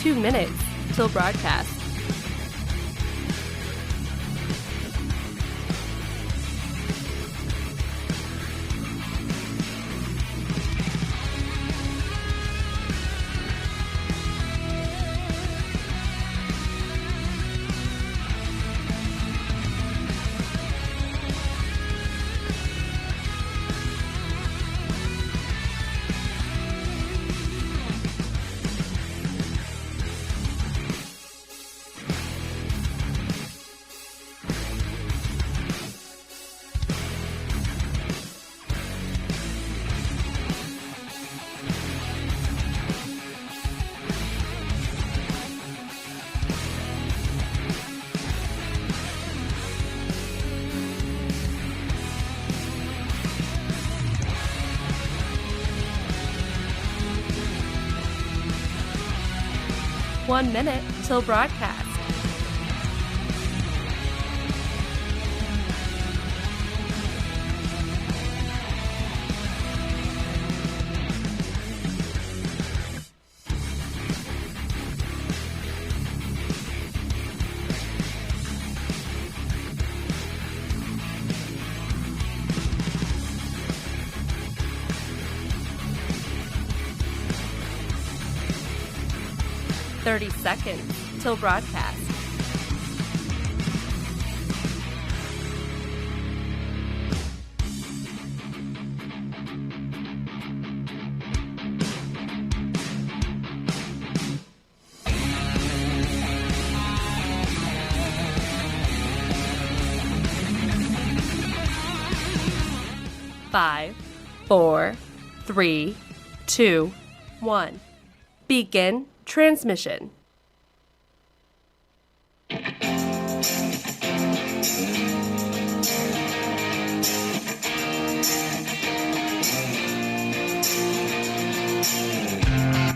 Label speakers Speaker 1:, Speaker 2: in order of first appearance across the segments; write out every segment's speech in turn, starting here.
Speaker 1: 2 minutes till broadcast. One minute till broadcast. Thirty seconds till broadcast. Five, 4, 3, 2, 1. Begin transmission.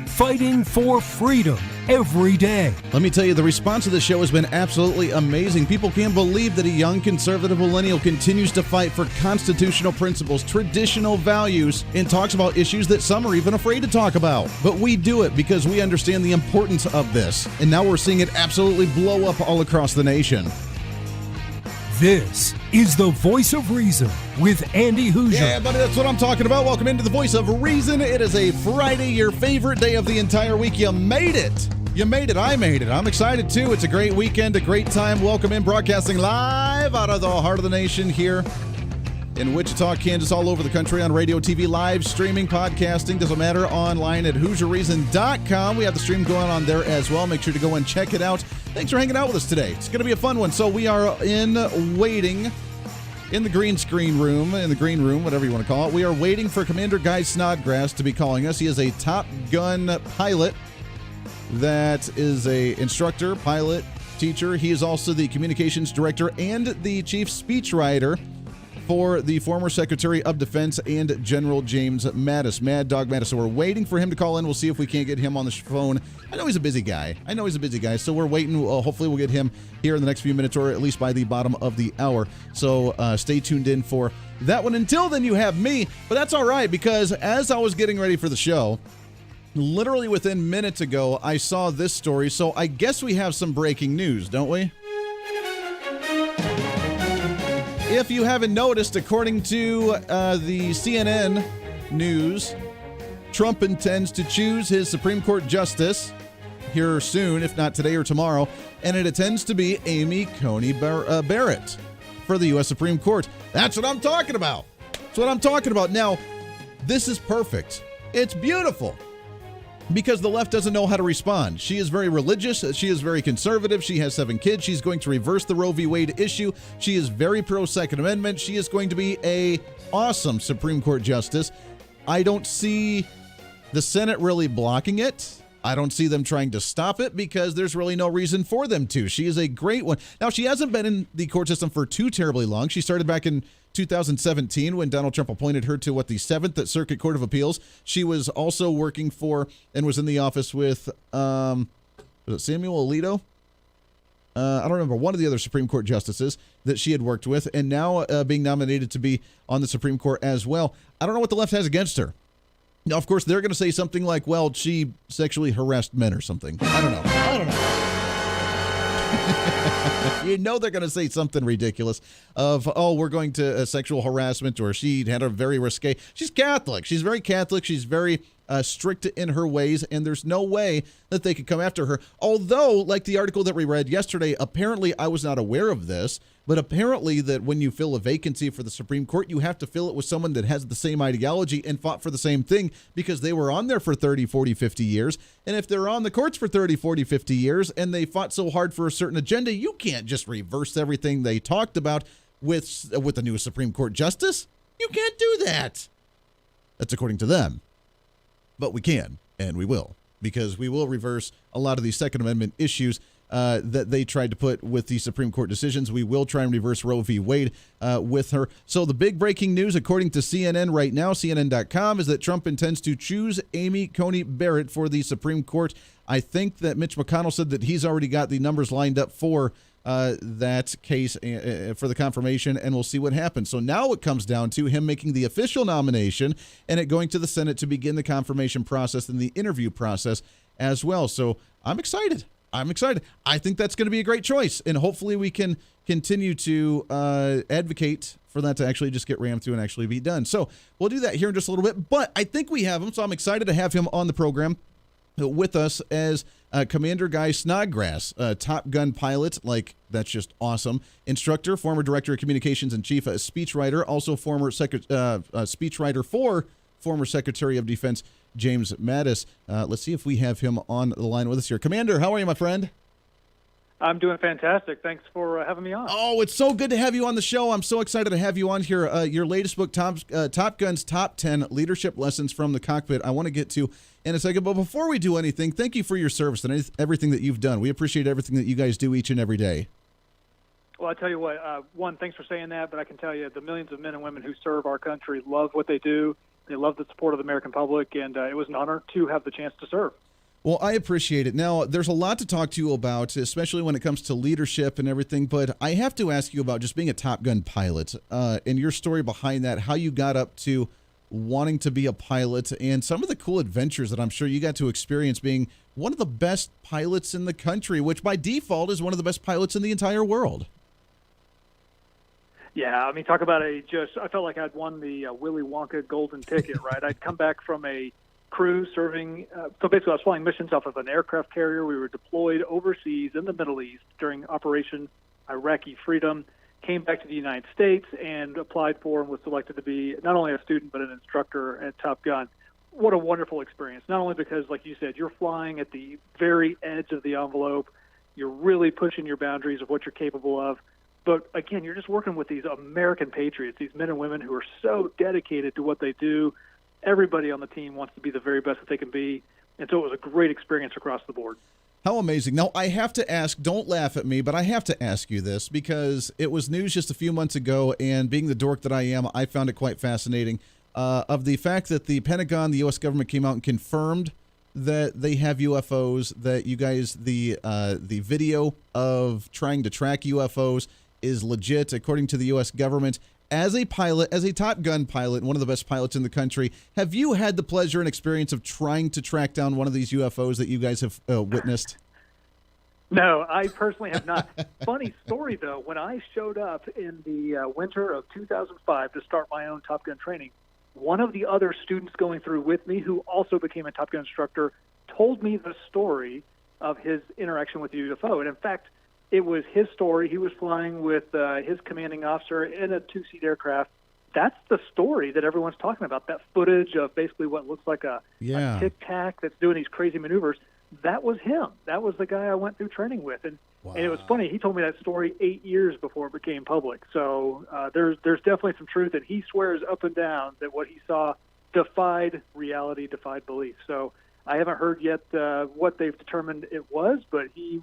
Speaker 2: Fighting for freedom every day.
Speaker 3: Let me tell you, the response to the show has been absolutely amazing. People can't believe that a young conservative millennial continues to fight for constitutional principles, traditional values, and talks about issues that some are even afraid to talk about. But we do it because we understand the importance of this. And now we're seeing it absolutely blow up all across the nation.
Speaker 2: This is the Voice of Reason with Andy Hooser.
Speaker 3: Yeah, buddy, that's what I'm talking about. Welcome into the Voice of Reason. It is a Friday, your favorite day of the entire week. You made it. You made it. I made it. I'm excited, too. It's a great weekend, a great time. Welcome in, broadcasting live out of the heart of the nation here in Wichita, Kansas, all over the country on radio, TV, live streaming, podcasting. Doesn't matter. Online at HooserReason.com. We have the stream going on there as well. Make sure to go and check it out. Thanks for hanging out with us today. It's going to be a fun one. So we are waiting in the green room, whatever you want to call it. We are waiting for Commander Guy Snodgrass to be calling us. He is a Top Gun pilot that is a instructor, pilot, teacher. He is also the communications director and the chief speechwriter for the former Secretary of Defense and General James Mattis, Mad Dog Mattis. So we're waiting for him to call in. We'll see if we can't get him on the phone. I know he's a busy guy. So we're waiting. Hopefully we'll get him here in the next few minutes, or at least by the bottom of the hour. So stay tuned in for that one. Until then, you have me. But that's all right, because as I was getting ready for the show, literally within minutes ago, I saw this story. So I guess we have some breaking news, don't we? If you haven't noticed, according to the CNN news, Trump intends to choose his Supreme Court justice here soon, if not today or tomorrow, and it intends to be Amy Coney Barrett for the U.S. Supreme Court. That's what I'm talking about. That's what I'm talking about. Now, this is perfect. It's beautiful. Because the left doesn't know how to respond. She is very religious. She is very conservative. She has 7 kids. She's going to reverse the Roe v. Wade issue. She is very pro-Second Amendment. She is going to be an awesome Supreme Court justice. I don't see the Senate really blocking it. I don't see them trying to stop it because there's really no reason for them to. She is a great one. Now, she hasn't been in the court system for too terribly long. She started back in 2017 when Donald Trump appointed her to the 7th Circuit Court of Appeals. She was also working for and was in the office with was it Samuel Alito? I don't remember, one of the other Supreme Court justices that she had worked with, and now being nominated to be on the Supreme Court as well. I don't know what the left has against her. Now, of course, they're going to say something like, well, she sexually harassed men or something. I don't know. You know they're going to say something ridiculous of, oh, we're going to sexual harassment, or she had a very risque. She's Catholic. She's very Catholic. She's very strict in her ways, and there's no way that they could come after her. Although, like the article that we read yesterday, apparently I was not aware of this, but apparently that when you fill a vacancy for the Supreme Court, you have to fill it with someone that has the same ideology and fought for the same thing because they were on there for 30, 40, 50 years. And if they're on the courts for 30, 40, 50 years and they fought so hard for a certain agenda, you can't just reverse everything they talked about with the new Supreme Court justice. You can't do that. That's according to them. But we can, and we will, because we will reverse a lot of these Second Amendment issues that they tried to put with the Supreme Court decisions. We will try and reverse Roe v. Wade with her. So the big breaking news, according to CNN right now, CNN.com, is that Trump intends to choose Amy Coney Barrett for the Supreme Court. I think that Mitch McConnell said that he's already got the numbers lined up for that case for the confirmation, and we'll see what happens. So now it comes down to him making the official nomination and it going to the Senate to begin the confirmation process and the interview process as well. So I'm excited. I think that's going to be a great choice, and hopefully we can continue to advocate for that to actually just get rammed through and actually be done. So we'll do that here in just a little bit, but I think we have him, so I'm excited to have him on the program with us as Commander Guy Snodgrass, Top Gun pilot. That's just awesome. Instructor, former Director of Communications and Chief Speechwriter, also former speechwriter for former Secretary of Defense James Mattis. Let's see if we have him on the line with us here. Commander, how are you, my friend?
Speaker 4: I'm doing fantastic. Thanks for having me on.
Speaker 3: Oh, it's so good to have you on the show. I'm so excited to have you on here. Your latest book, Top Gun's Top 10 Leadership Lessons from the Cockpit, I want to get to in a second. But before we do anything, thank you for your service and everything that you've done. We appreciate everything that you guys do each and every day.
Speaker 4: Well, I tell you what, one, thanks for saying that, but I can tell you the millions of men and women who serve our country love what they do. They love the support of the American public, and it was an honor to have the chance to serve.
Speaker 3: Well, I appreciate it. Now, there's a lot to talk to you about, especially when it comes to leadership and everything, but I have to ask you about just being a Top Gun pilot and your story behind that, how you got up to wanting to be a pilot, and some of the cool adventures that I'm sure you got to experience being one of the best pilots in the country, which by default is one of the best pilots in the entire world.
Speaker 4: Yeah, I mean, talk about I felt like I'd won the Willy Wonka golden ticket, right? I'd come back from a cruise serving, so basically I was flying missions off of an aircraft carrier. We were deployed overseas in the Middle East during Operation Iraqi Freedom, came back to the United States and applied for and was selected to be not only a student but an instructor at Top Gun. What a wonderful experience, not only because, like you said, you're flying at the very edge of the envelope, you're really pushing your boundaries of what you're capable of, but again, you're just working with these American patriots, these men and women who are so dedicated to what they do. Everybody on the team wants to be the very best that they can be, and so it was a great experience across the board.
Speaker 3: How amazing. Now, I have to ask, don't laugh at me, but I have to ask you this because it was news just a few months ago, and being the dork that I am, I found it quite fascinating, of the fact that the Pentagon, the U.S. government came out and confirmed that they have UFOs, that you guys, the video of trying to track UFOs is legit, according to the U.S. government. As a pilot, as a Top Gun pilot, one of the best pilots in the country, have you had the pleasure and experience of trying to track down one of these UFOs that you guys have witnessed?
Speaker 4: No, I personally have not. Funny story, though, when I showed up in the winter of 2005 to start my own Top Gun training, one of the other students going through with me, who also became a Top Gun instructor, told me the story of his interaction with the UFO. And in fact, it was his story. He was flying with his commanding officer in a two-seat aircraft. That's the story that everyone's talking about, that footage of basically what looks like a tic-tac that's doing these crazy maneuvers. That was him. That was the guy I went through training with. And it was funny. He told me that story 8 years before it became public. So there's definitely some truth, and he swears up and down that what he saw defied reality, defied belief. So I haven't heard yet what they've determined it was, but he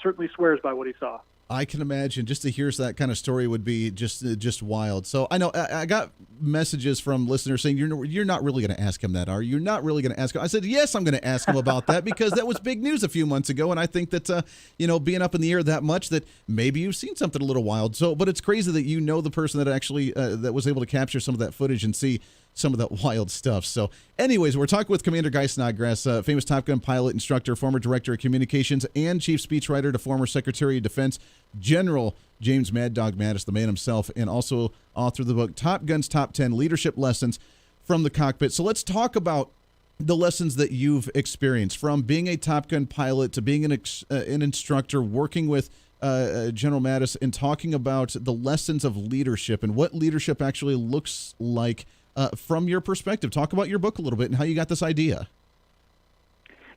Speaker 4: certainly swears by what he saw.
Speaker 3: I can imagine just to hear that kind of story would be just wild. So I know I got messages from listeners saying, you're not really going to ask him that, are you? You're not really going to ask him. I said, yes, I'm going to ask him about that because that was big news a few months ago. And I think that, being up in the air that much that maybe you've seen something a little wild. So, but it's crazy that you know the person that actually that was able to capture some of that footage and see some of that wild stuff. So anyways, we're talking with Commander Guy Snodgrass, famous Top Gun pilot, instructor, former director of communications, and chief speechwriter to former Secretary of Defense General James Mad Dog Mattis, the man himself, and also author of the book Top Gun's Top 10 Leadership Lessons from the Cockpit. So let's talk about the lessons that you've experienced from being a Top Gun pilot to being an instructor, working with General Mattis, and talking about the lessons of leadership and what leadership actually looks like from your perspective. Talk about your book a little bit and how you got this idea.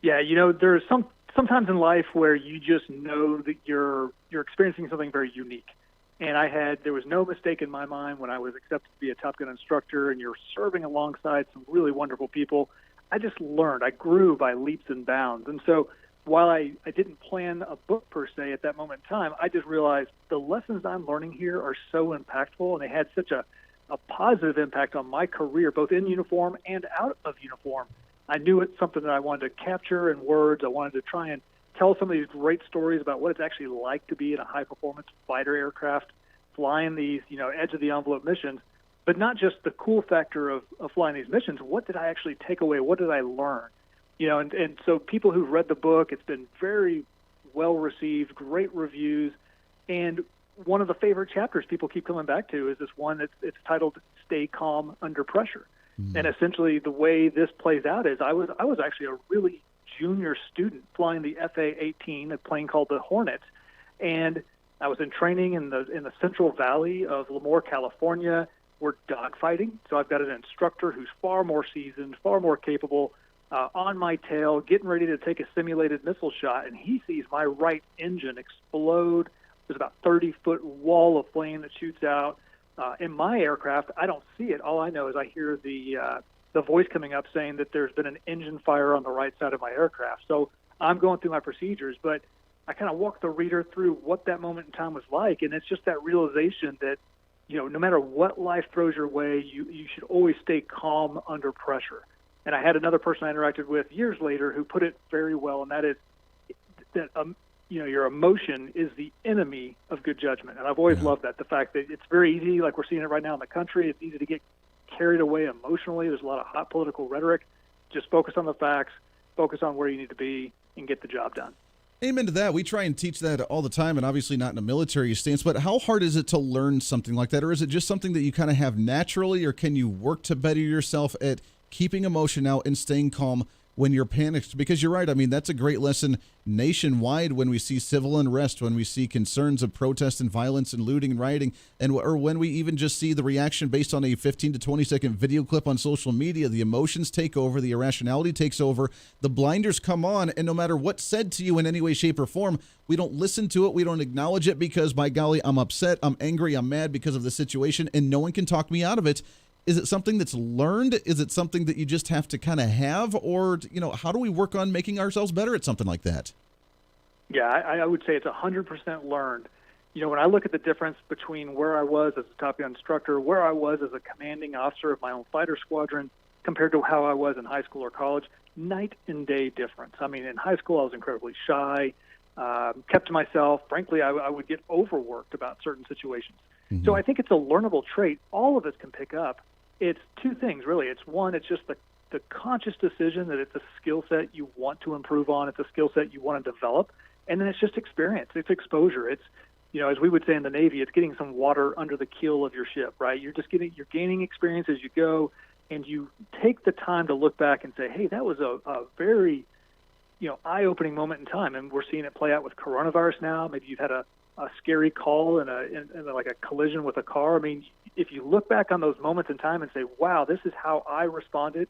Speaker 4: Yeah, there's sometimes in life where you just know that you're experiencing something very unique. And there was no mistake in my mind when I was accepted to be a Top Gun instructor, and you're serving alongside some really wonderful people. I just learned. I grew by leaps and bounds. And so while I didn't plan a book per se at that moment in time, I just realized the lessons I'm learning here are so impactful, and they had such a positive impact on my career, both in uniform and out of uniform. I knew it's something that I wanted to capture in words. I wanted to try and tell some of these great stories about what it's actually like to be in a high-performance fighter aircraft, flying these, edge-of-the-envelope missions, but not just the cool factor of flying these missions. What did I actually take away? What did I learn? And so people who've read the book, it's been very well received, great reviews, and one of the favorite chapters people keep coming back to is this one it's titled "Stay Calm Under Pressure." Mm-hmm. And essentially, the way this plays out is I was actually a really junior student flying the FA-18, a plane called the Hornet, and I was in training in the Central Valley of Lemoore, California. We're dogfighting, so I've got an instructor who's far more seasoned, far more capable, on my tail, getting ready to take a simulated missile shot, and he sees my right engine explode. There's about 30-foot wall of flame that shoots out. In my aircraft, I don't see it. All I know is I hear the voice coming up saying that there's been an engine fire on the right side of my aircraft. So I'm going through my procedures, but I kind of walk the reader through what that moment in time was like, and it's just that realization that, no matter what life throws your way, you should always stay calm under pressure. And I had another person I interacted with years later who put it very well, and that is that your emotion is the enemy of good judgment. And I've always loved that, the fact that it's very easy, like we're seeing it right now in the country, it's easy to get carried away emotionally. There's a lot of hot political rhetoric. Just focus on the facts, focus on where you need to be, and get the job done.
Speaker 3: Amen to that. We try and teach that all the time, and obviously not in a military stance, but how hard is it to learn something like that? Or is it just something that you kind of have naturally, or can you work to better yourself at keeping emotion out and staying calm when you're panicked? Because you're right. I mean, that's a great lesson nationwide when we see civil unrest, when we see concerns of protest and violence and looting and rioting, or when we even just see the reaction based on a 15 to 20-second video clip on social media. The emotions take over, the irrationality takes over, the blinders come on, and no matter what's said to you in any way, shape, or form, we don't listen to it, we don't acknowledge it because, by golly, I'm upset, I'm angry, I'm mad because of the situation, and no one can talk me out of it. Is it something that's learned? Is it something that you just have to kind of have? Or, how do we work on making ourselves better at something like that?
Speaker 4: Yeah, I would say it's 100% learned. When I look at the difference between where I was as a Top Gun instructor, where I was as a commanding officer of my own fighter squadron, compared to how I was in high school or college, night and day difference. I mean, in high school, I was incredibly shy, kept to myself. Frankly, I would get overworked about certain situations. Mm-hmm. So I think it's a learnable trait all of us can pick up. It's two things, really. It's one, it's just the conscious decision that it's a skill set you want to improve on. It's a skill set you want to develop. And then it's just experience. It's exposure. It's, as we would say in the Navy, it's getting some water under the keel of your ship, right? You're gaining experience as you go, and you take the time to look back and say, hey, that was a very, eye-opening moment in time. And we're seeing it play out with coronavirus now. Maybe you've had a scary call in like a collision with a car. I mean, if you look back on those moments in time and say, wow, this is how I responded,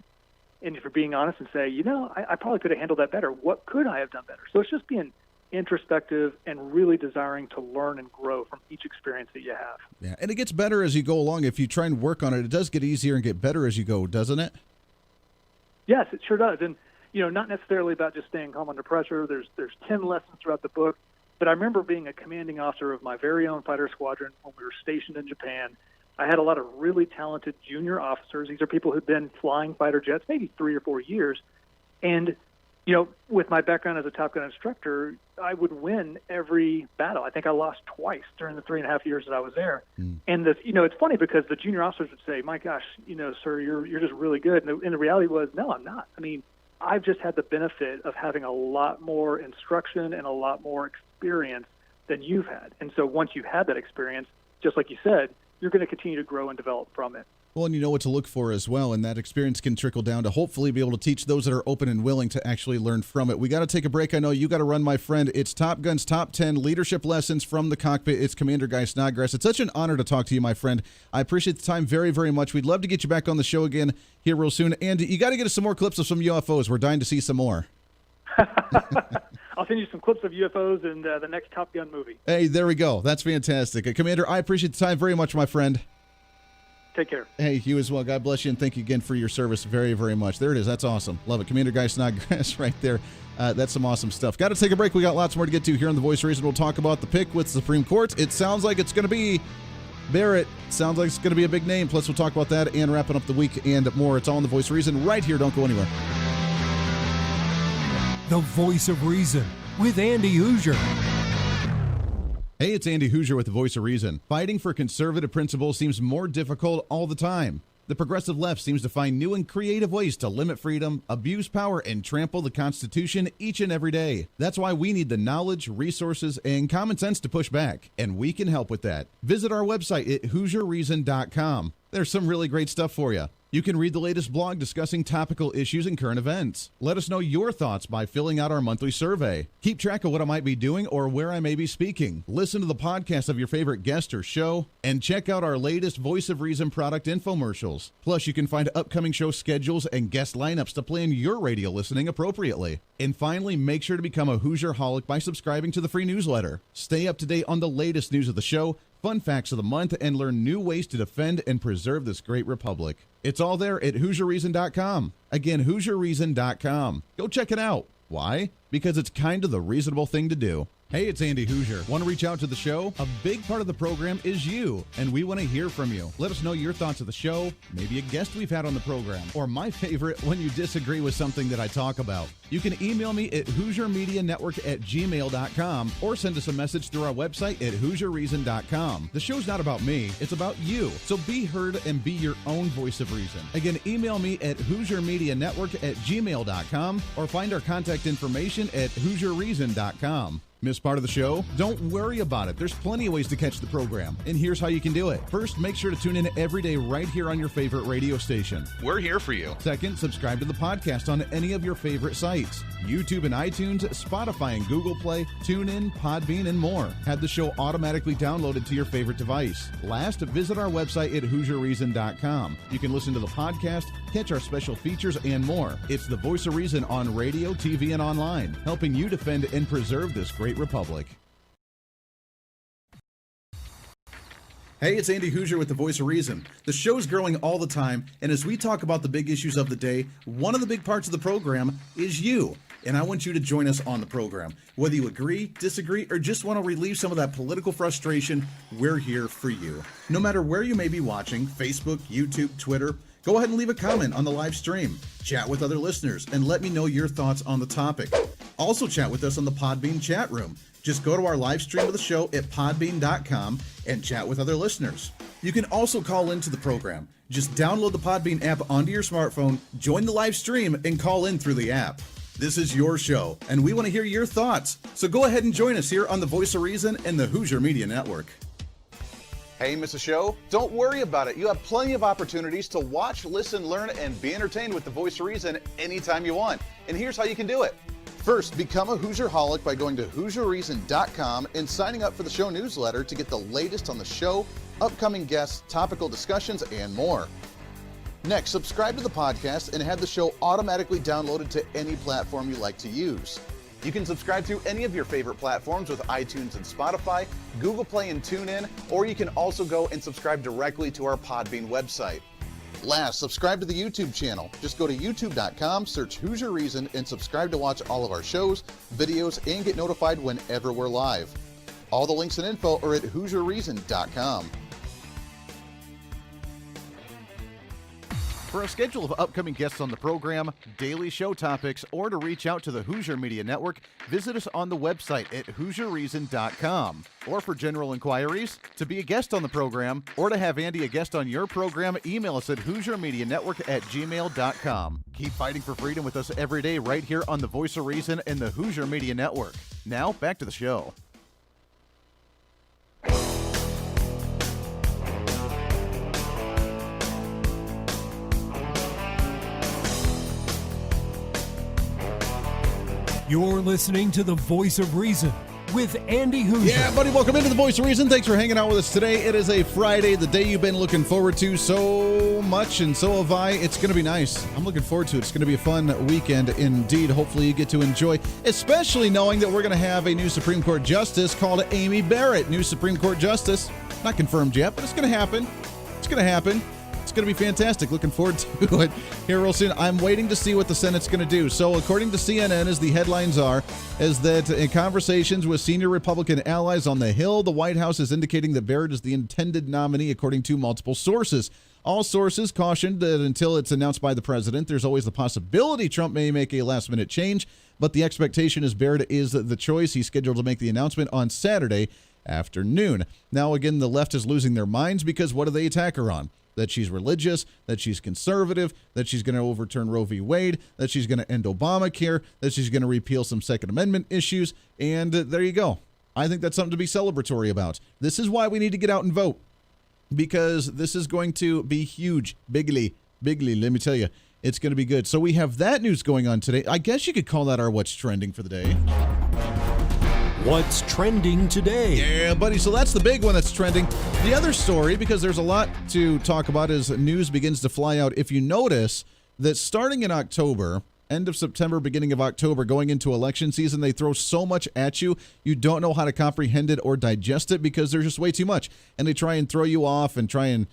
Speaker 4: and if you're being honest and say, I probably could have handled that better. What could I have done better? So it's just being introspective and really desiring to learn and grow from each experience that you have.
Speaker 3: Yeah, and it gets better as you go along. If you try and work on it, it does get easier and get better as you go, doesn't it?
Speaker 4: Yes, it sure does. And, not necessarily about just staying calm under pressure. There's 10 lessons throughout the book. But I remember being a commanding officer of my very own fighter squadron when we were stationed in Japan. I had a lot of really talented junior officers. These are people who'd been flying fighter jets maybe 3 or 4 years. And with my background as a Top Gun instructor, I would win every battle. I think I lost twice during the 3.5 years that I was there. And it's funny because the junior officers would say, "My gosh, sir, you're just really good." And the reality was, no, I'm not. I mean, I've just had the benefit of having a lot more instruction and a lot more experience than you've had. And so once you've had that experience, just like you said, you're going to continue to grow and develop from it.
Speaker 3: Well, and you know what to look for as well, and that experience can trickle down to hopefully be able to teach those that are open and willing to actually learn from it. We got to take a break. I know you got to run, my friend. It's Top Gun's Top 10 Leadership Lessons from the Cockpit. It's Commander Guy Snodgrass. It's such an honor to talk to you, my friend. I appreciate the time very, very much. We'd love to get you back on the show again here real soon. And you got to get us some more clips of some UFOs. We're dying to see some more.
Speaker 4: I'll send you some clips of UFOs in the next Top Gun movie.
Speaker 3: Hey, there we go. That's fantastic. Commander, I appreciate the time very much, my friend.
Speaker 4: Take care.
Speaker 3: Hey, you as well. God bless you, and thank you again for your service very, very much. There it is. That's awesome. Love it. Commander Guy Snodgrass right there. That's some awesome stuff. Got to take a break. We got lots more to get to here on The Voice of Reason. We'll talk about the pick with the Supreme Court. It sounds like it's going to be Barrett. Sounds like it's going to be a big name. Plus, we'll talk about that and wrapping up the week and more. It's all on The Voice of Reason right here. Don't go anywhere.
Speaker 2: The Voice of Reason with Andy Hooser.
Speaker 3: Hey, it's Andy Hooser with The Voice of Reason. Fighting for conservative principles seems more difficult all the time. The progressive left seems to find new and creative ways to limit freedom, abuse power, and trample the Constitution each and every day. That's why we need the knowledge, resources, and common sense to push back, and we can help with that. Visit our website at HooserReason.com. There's some really great stuff for you. You can read the latest blog discussing topical issues and current events. Let us know your thoughts by filling out our monthly survey. Keep track of what I might be doing or where I may be speaking. Listen to the podcast of your favorite guest or show, and check out our latest Voice of Reason product infomercials. Plus, you can find upcoming show schedules and guest lineups to plan your radio listening appropriately. And finally, make sure to become a Hoosier-holic by subscribing to the free newsletter. Stay up to date on the latest news of the show, fun facts of the month, and learn new ways to defend and preserve this great republic. It's all there at HooserReason.com. Again, HooserReason.com. Go check it out. Why? Because it's kind of the reasonable thing to do. Hey, it's Andy Hooser. Want to reach out to the show? A big part of the program is you, and we want to hear from you. Let us know your thoughts of the show, maybe a guest we've had on the program, or my favorite, when you disagree with something that I talk about. You can email me at HooserMediaNetwork@gmail.com or send us a message through our website at HooserReason.com. The show's not about me, it's about you. So be heard and be your own voice of reason. Again, email me at HooserMediaNetwork@gmail.com or find our contact information at HooserReason.com. Miss part of the show? Don't worry about it. There's plenty of ways to catch the program, and here's how you can do it. First, make sure to tune in every day right here on your favorite radio station. We're here for you. Second, subscribe to the podcast on any of your favorite sites. YouTube and iTunes, Spotify and Google Play, TuneIn, Podbean, and more. Have the show automatically downloaded to your favorite device. Last, visit our website at HooserReason.com. You can listen to the podcast, catch our special features, and more. It's the Voice of Reason on radio, TV, and online, helping you defend and preserve this great republic. Hey, it's Andy Hooser with The Voice of Reason. The show's growing all the time, and as we talk about the big issues of the day, one of the big parts of the program is you. And I want you to join us on the program. Whether you agree, disagree, or just want to relieve some of that political frustration, we're here for you. No matter where you may be watching, Facebook, YouTube, Twitter, go ahead and leave a comment on the live stream. Chat with other listeners and let me know your thoughts on the topic. Also chat with us on the Podbean chat room. Just go to our live stream of the show at podbean.com and chat with other listeners. You can also call into the program. Just download the Podbean app onto your smartphone, join the live stream, and call in through the app. This is your show, and we want to hear your thoughts. So go ahead and join us here on The Voice of Reason and the Hoosier Media Network. Hey, miss a show? Don't worry about it. You have plenty of opportunities to watch, listen, learn, and be entertained with The Voice of Reason anytime you want. And here's how you can do it. First, become a Hoosier-holic by going to HooserReason.com and signing up for the show newsletter to get the latest on the show, upcoming guests, topical discussions, and more. Next, subscribe to the podcast and have the show automatically downloaded to any platform you like to use. You can subscribe through any of your favorite platforms with iTunes and Spotify, Google Play and TuneIn, or you can also go and subscribe directly to our Podbean website. Last, subscribe to the YouTube channel. Just go to youtube.com, search Hoosier Reason, and subscribe to watch all of our shows, videos, and get notified whenever we're live. All the links and info are at HooserReason.com. For a schedule of upcoming guests on the program, daily show topics, or to reach out to the Hooser Media Network, visit us on the website at HooserReason.com. Or for general inquiries, to be a guest on the program, or to have Andy a guest on your program, email us at HooserMediaNetwork@gmail.com. Keep fighting for freedom with us every day right here on the Voice of Reason and the Hooser Media Network. Now, back to the show.
Speaker 2: You're listening to the Voice of Reason with Andy Hooser.
Speaker 3: Yeah, buddy, welcome into the Voice of Reason. Thanks for hanging out with us today. It is a Friday, the day you've been looking forward to so much, and so have I. It's going to be nice. I'm looking forward to it. It's going to be a fun weekend indeed. Hopefully you get to enjoy, especially knowing that we're going to have a new Supreme Court Justice called Amy Barrett. New Supreme Court Justice. Not confirmed yet, but it's going to happen. It's going to happen. It's going to be fantastic. Looking forward to it here real soon. I'm waiting to see what the Senate's going to do. So according to CNN, as the headlines are, is that in conversations with senior Republican allies on the Hill, the White House is indicating that Barrett is the intended nominee, according to multiple sources. All sources cautioned that until it's announced by the president, there's always the possibility Trump may make a last-minute change, but the expectation is Barrett is the choice. He's scheduled to make the announcement on Saturday afternoon. Now, again, the left is losing their minds because what do they attack her on? That she's religious, that she's conservative, that she's going to overturn Roe v. Wade, that she's going to end Obamacare, that she's going to repeal some Second Amendment issues, and there you go. I think that's something to be celebratory about. This is why we need to get out and vote, because this is going to be huge, bigly, let me tell you. It's going to be good. So we have that news going on today. I guess you could call that our What's Trending for the day.
Speaker 2: What's trending today?
Speaker 3: Yeah, buddy. So that's the big one that's trending. The other story, because there's a lot to talk about, as news begins to fly out. If you notice that starting in October, end of September, beginning of October, going into election season, they throw so much at you, you don't know how to comprehend it or digest it because there's just way too much. And they try and throw you off and try and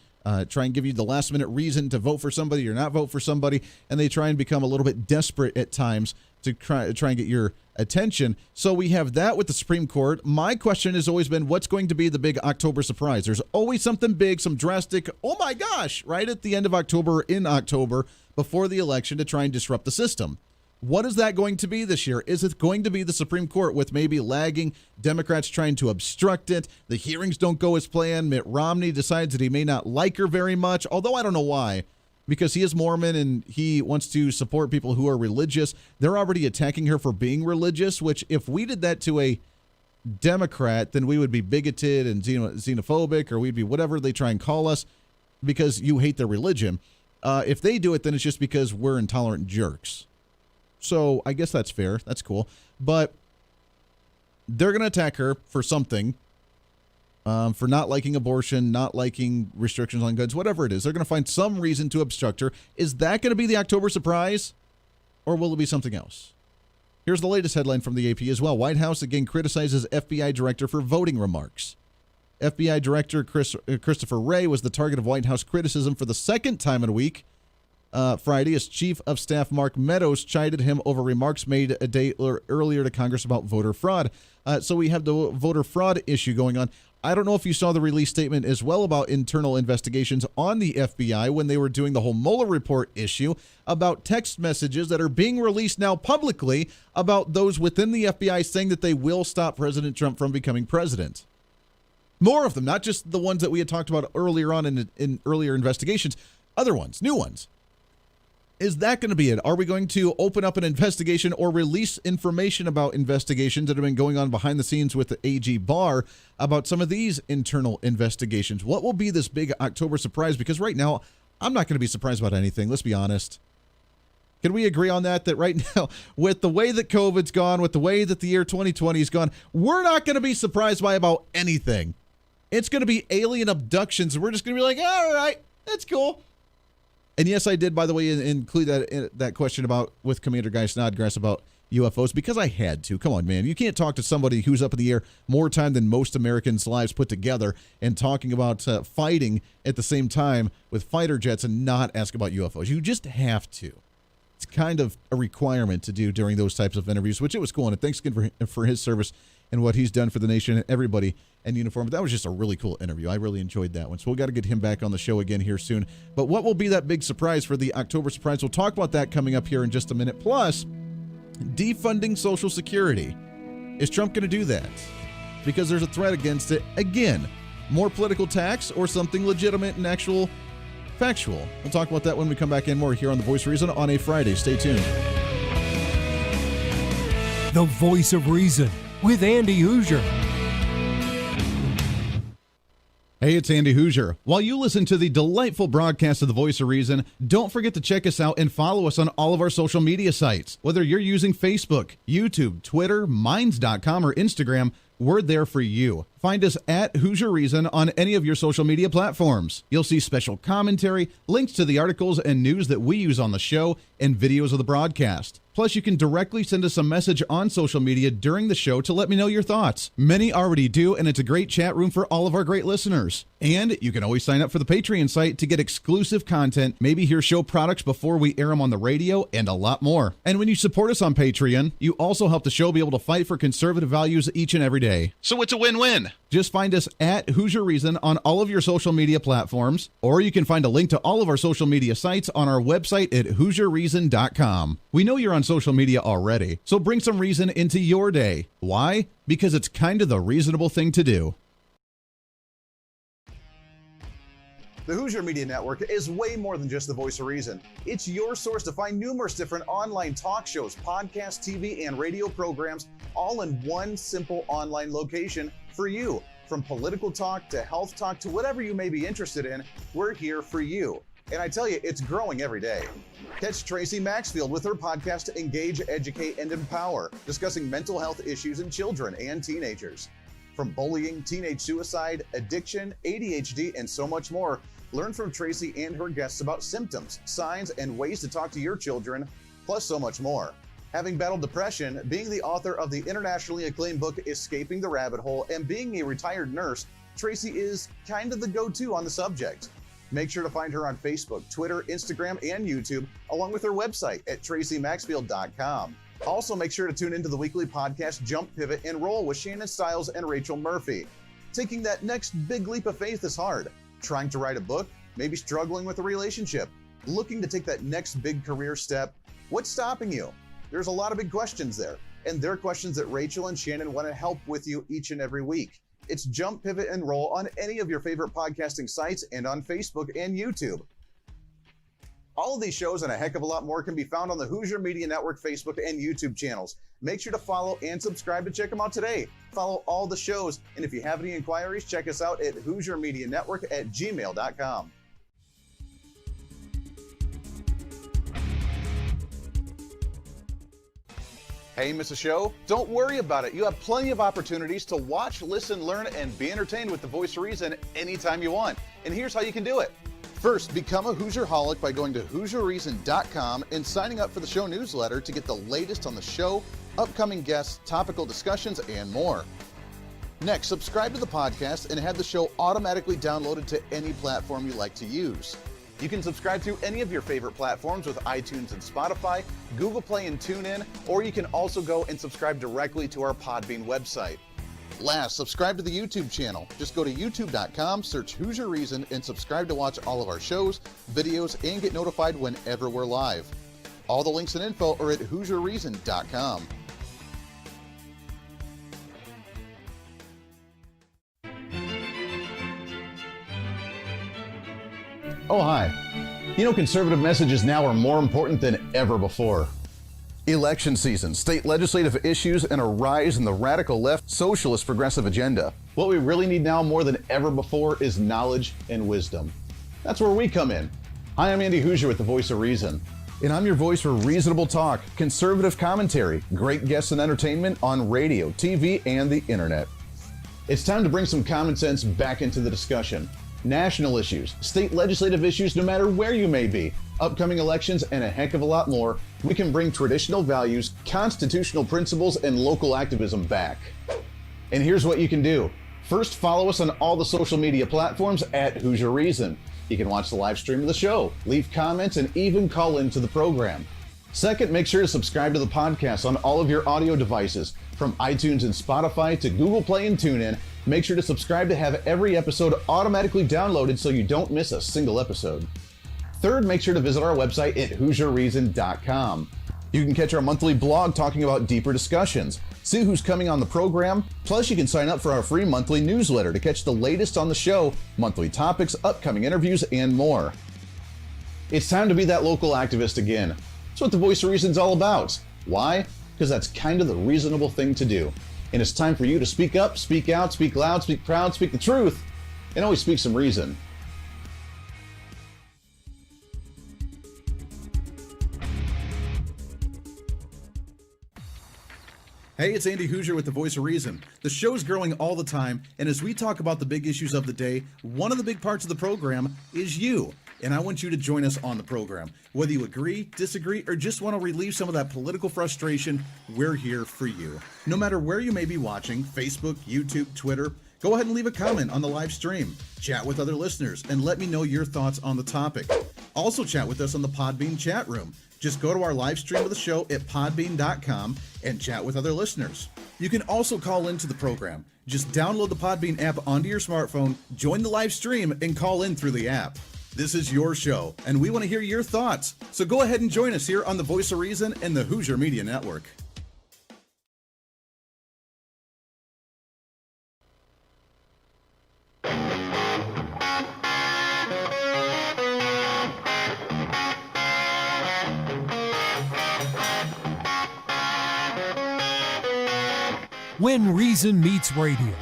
Speaker 3: give you the last minute reason to vote for somebody or not vote for somebody. And they try and become a little bit desperate at times to try and get your attention. So we have that with the Supreme Court. My question has always been, what's going to be the big October surprise? There's always something big, some drastic, oh my gosh, right at the end of October, in October, before the election to try and disrupt the system. What is that going to be this year? Is it going to be the Supreme Court with maybe lagging, Democrats trying to obstruct it, the hearings don't go as planned, Mitt Romney decides that he may not like her very much, although I don't know why. Because he is Mormon and he wants to support people who are religious. They're already attacking her for being religious, which if we did that to a Democrat, then we would be bigoted and xenophobic, or we'd be whatever they try and call us because you hate their religion. If they do it, then it's just because we're intolerant jerks. So I guess that's fair. That's cool. But they're going to attack her for something. For not liking abortion, not liking restrictions on guns, whatever it is. They're going to find some reason to obstruct her. Is that going to be the October surprise? Or will it be something else? Here's the latest headline from the AP as well. White House again criticizes FBI director for voting remarks. FBI Director Christopher Wray was the target of White House criticism for the second time in a week. Friday, as Chief of Staff Mark Meadows chided him over remarks made a day earlier to Congress about voter fraud. So we have the voter fraud issue going on. I don't know if you saw the release statement as well about internal investigations on the FBI when they were doing the whole Mueller report issue about text messages that are being released now publicly about those within the FBI saying that they will stop President Trump from becoming president. More of them, not just the ones that we had talked about earlier on in earlier investigations, other ones, new ones. Is that going to be it? Are we going to open up an investigation or release information about investigations that have been going on behind the scenes with the AG Barr about some of these internal investigations? What will be this big October surprise? Because right now, I'm not going to be surprised about anything. Let's be honest. Can we agree on that right now, with the way that COVID's gone, with the way that the year 2020 has gone, we're not going to be surprised by about anything. It's going to be alien abductions, and we're just going to be like, all right, that's cool. And yes, I did, by the way, include that question with Commander Guy Snodgrass about UFOs because I had to. Come on, man. You can't talk to somebody who's up in the air more time than most Americans' lives put together and talking about fighting at the same time with fighter jets and not ask about UFOs. You just have to. It's kind of a requirement to do during those types of interviews, which it was cool. And thanks again for his service and what he's done for the nation and everybody in uniform. But that was just a really cool interview. I really enjoyed that one. So we got to get him back on the show again here soon. But what will be that big surprise for the October surprise? We'll talk about that coming up here in just a minute. Plus, defunding Social Security. Is Trump going to do that? Because there's a threat against it. Again, more political tax or something legitimate and actual factual. We'll talk about that when we come back in more here on The Voice of Reason on a Friday. Stay tuned.
Speaker 2: The Voice of Reason with Andy Hooser.
Speaker 3: Hey, it's Andy Hooser. While you listen to the delightful broadcast of The Voice of Reason, don't forget to check us out and follow us on all of our social media sites. Whether you're using Facebook, YouTube, Twitter, Minds.com, or Instagram, we're there for you. Find us at Hooser Reason on any of your social media platforms. You'll see special commentary, links to the articles and news that we use on the show, and videos of the broadcast. Plus, you can directly send us a message on social media during the show to let me know your thoughts. Many already do, and it's a great chat room for all of our great listeners. And you can always sign up for the Patreon site to get exclusive content, maybe hear show products before we air them on the radio, and a lot more. And when you support us on Patreon, you also help the show be able to fight for conservative values each and every day. So it's a win-win. Just find us at Hooser Reason on all of your social media platforms, or you can find a link to all of our social media sites on our website at HooserReason.com. We know you're on social media already, so bring some reason into your day. Why? Because it's kind of the reasonable thing to do.
Speaker 5: The Hooser Media Network is way more than just the voice of reason. It's your source to find numerous different online talk shows, podcasts, TV, and radio programs, all in one simple online location for you. From political talk to health talk to whatever you may be interested in, we're here for you. And I tell you, it's growing every day. Catch Tracy Maxfield with her podcast, Engage, Educate, and Empower, discussing mental health issues in children and teenagers. From bullying, teenage suicide, addiction, ADHD, and so much more, learn from Tracy and her guests about symptoms, signs, and ways to talk to your children, plus so much more. Having battled depression, being the author of the internationally acclaimed book, Escaping the Rabbit Hole, and being a retired nurse, Tracy is kind of the go-to on the subject. Make sure to find her on Facebook, Twitter, Instagram, and YouTube, along with her website at tracymaxfield.com. Also, make sure to tune into the weekly podcast Jump, Pivot, and Roll with Shannon Stiles and Rachel Murphy. Taking that next big leap of faith is hard. Trying to write a book, maybe struggling with a relationship, looking to take that next big career step. What's stopping you? There's a lot of big questions there, and they're questions that Rachel and Shannon want to help with you each and every week. It's Jump, Pivot, and Roll on any of your favorite podcasting sites and on Facebook and YouTube. All of these shows and a heck of a lot more can be found on the Hooser Media Network Facebook and YouTube channels. Make sure to follow and subscribe to check them out today. Follow all the shows, and if you have any inquiries, check us out at HooserMediaNetwork@gmail.com. Hey, miss a show? Don't worry about it. You have plenty of opportunities to watch, listen, learn, and be entertained with the Voice of Reason anytime you want. And here's how you can do it. First, become a Hooserholic by going to HooserReason.com and signing up for the show newsletter to get the latest on the show, upcoming guests, topical discussions, and more. Next, subscribe to the podcast and have the show automatically downloaded to any platform you like to use. You can subscribe through any of your favorite platforms with iTunes and Spotify, Google Play and TuneIn, or you can also go and subscribe directly to our Podbean website. Last, subscribe to the YouTube channel. Just go to youtube.com, search Hooser Reason, and subscribe to watch all of our shows, videos, and get notified whenever we're live. All the links and info are at HooserReason.com. Oh, hi. You know, conservative messages now are more important than ever before. Election season, state legislative issues, and a rise in the radical left socialist progressive agenda. What we really need now more than ever before is knowledge and wisdom. That's where we come in. Hi, I'm Andy Hooser with the Voice of Reason. And I'm your voice for reasonable talk, conservative commentary, great guests and entertainment on radio, TV, and the internet. It's time to bring some common sense back into the discussion. National issues, state legislative issues, no matter where you may be, upcoming elections, and a heck of a lot more, we can bring traditional values, constitutional principles, and local activism back. And here's what you can do. First, follow us on all the social media platforms at Hooser Reason. You can watch the live stream of the show, leave comments, and even call into the program. Second, make sure to subscribe to the podcast on all of your audio devices, from iTunes and Spotify to Google Play and TuneIn. Make sure to subscribe to have every episode automatically downloaded so you don't miss a single episode. Third, make sure to visit our website at HooserReason.com. You can catch our monthly blog talking about deeper discussions, see who's coming on the program, plus you can sign up for our free monthly newsletter to catch the latest on the show, monthly topics, upcoming interviews, and more. It's time to be that local activist again. That's what the Voice of Reason's all about. Why? Because that's kind of the reasonable thing to do. And it's time for you to speak up, speak out, speak loud, speak proud, speak the truth, and always speak some reason.
Speaker 3: Hey, it's Andy Hooser with the Voice of Reason. The show's growing all the time, and as we talk about the big issues of the day, one of the big parts of the program is you. And I want you to join us on the program. Whether you agree, disagree, or just want to relieve some of that political frustration, we're here for you. No matter where you may be watching, Facebook, YouTube, Twitter, go ahead and leave a comment on the live stream. Chat with other listeners and let me know your thoughts on the topic. Also chat with us on the Podbean chat room. Just go to our live stream of the show at podbean.com and chat with other listeners. You can also call into the program. Just download the Podbean app onto your smartphone, join the live stream, and call in through the app. This is your show, and we want to hear your thoughts. So go ahead and join us here on the Voice of Reason and the Hooser Media Network.
Speaker 2: When Reason Meets Radio.